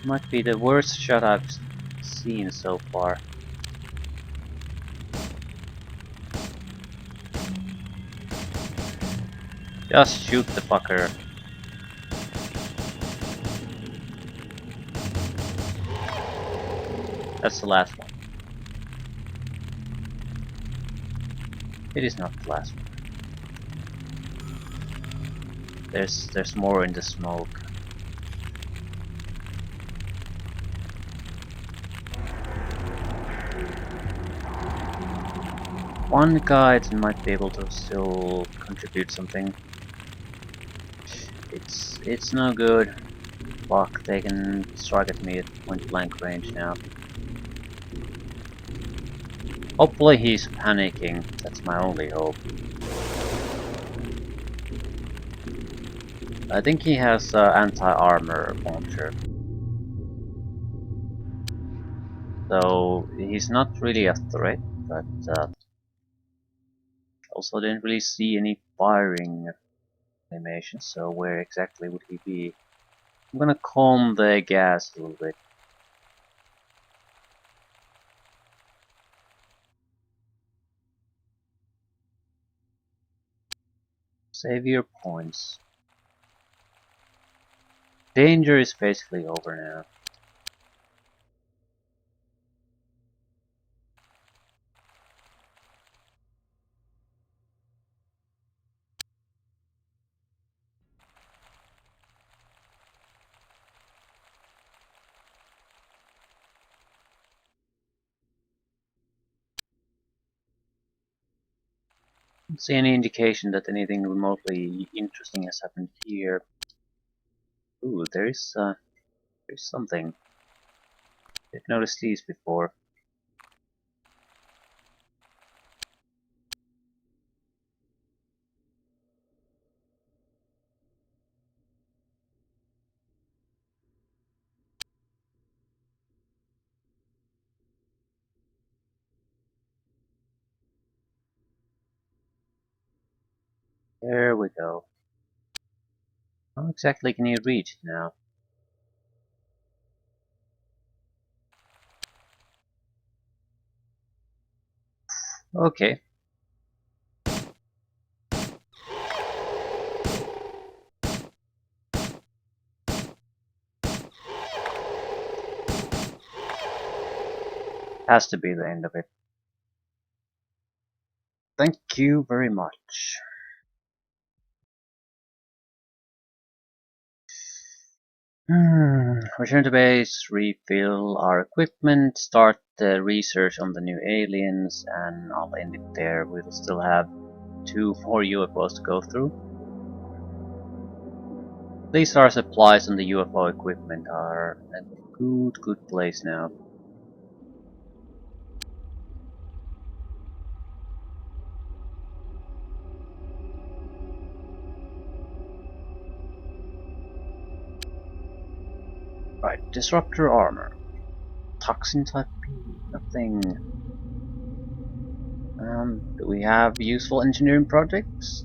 S1: Might be the worst shot I've seen so far. Just shoot the fucker. That's the last one. It is not the last one. There's more in the smoke. One guide might be able to still contribute something. It's no good. Fuck, they can strike at me at point blank range now. Hopefully he's panicking, that's my only hope. I think he has anti-armor launcher. So he's not really a threat, but also didn't really see any firing animations, so where exactly would he be? I'm gonna calm the gas a little bit. Save your points. Danger is basically over now. Don't see any indication that anything remotely interesting has happened here. Ooh, there's There's something. I've noticed these before. There we go. How exactly can you reach it now? Okay. Has to be the end of it. Thank you very much. Return to base, refill our equipment, start the research on the new aliens, and I'll end it there. We'll still have 2 more UFOs to go through. At least our supplies and the UFO equipment are at a good place now. Right, disruptor armor. Toxin type B, nothing. Do we have useful engineering projects?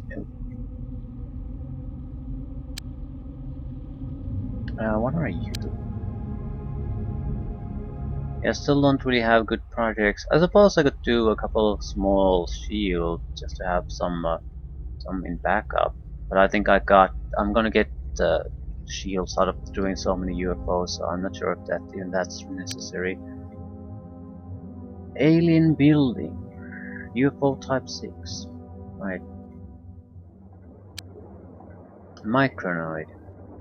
S1: What are you doing? Yeah, still don't really have good projects. I suppose I could do a couple of small shields just to have some in backup. But I think I'm gonna get shields out of doing so many UFOs, so I'm not sure if even that's necessary. Alien building. UFO type 6. Right. Micronoid.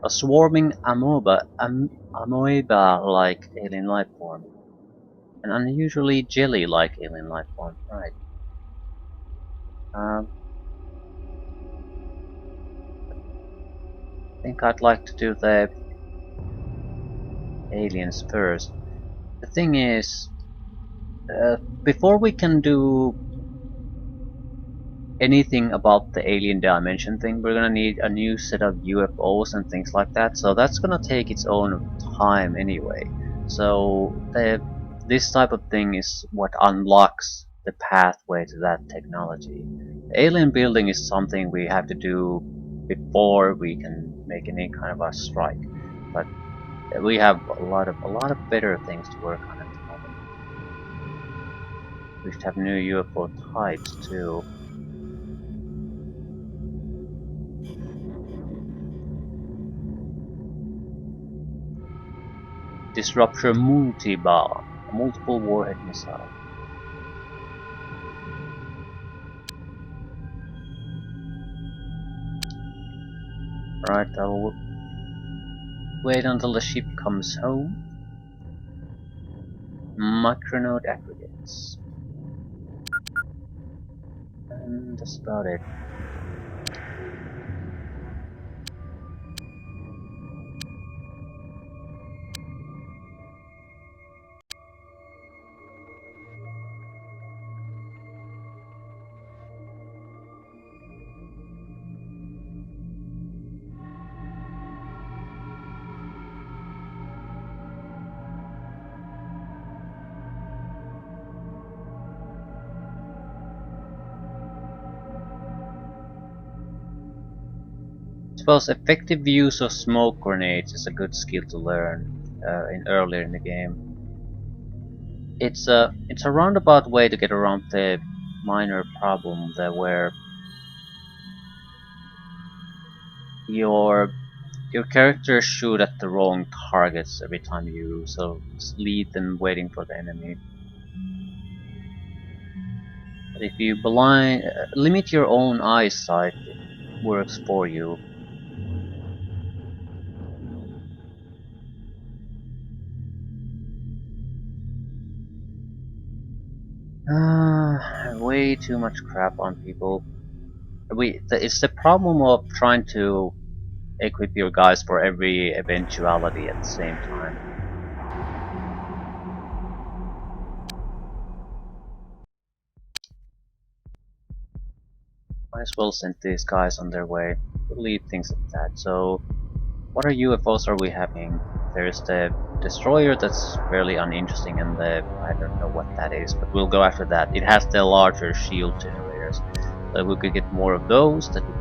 S1: A swarming amoeba-like alien life form. An unusually jelly-like alien life form. Right. I think I'd like to do the aliens first. The thing is, before we can do anything about the alien dimension thing, we're gonna need a new set of UFOs and things like that, so that's gonna take its own time anyway. So this type of thing is what unlocks the pathway to that technology. The alien building is something we have to do before we can make any kind of a strike, but we have a lot of better things to work on at the moment. We should have new UFO types too. Disruptor multi-bomb, a multiple warhead missile. Right, I'll wait until the ship comes home. Micronode aggregates. And that's about it. I suppose effective use of smoke grenades is a good skill to learn earlier in the game. It's a roundabout way to get around the minor problem that where your characters shoot at the wrong targets every time you lead them waiting for the enemy. But if you limit your own eyesight, it works for you. Way too much crap on people. It's the problem of trying to equip your guys for every eventuality at the same time. Might as well send these guys on their way. We'll leave things at that. So, what are UFOs are we having? There's the destroyer that's fairly uninteresting, and the I don't know what that is, but we'll go after that. It has the larger shield generators, so if we could get more of those, that would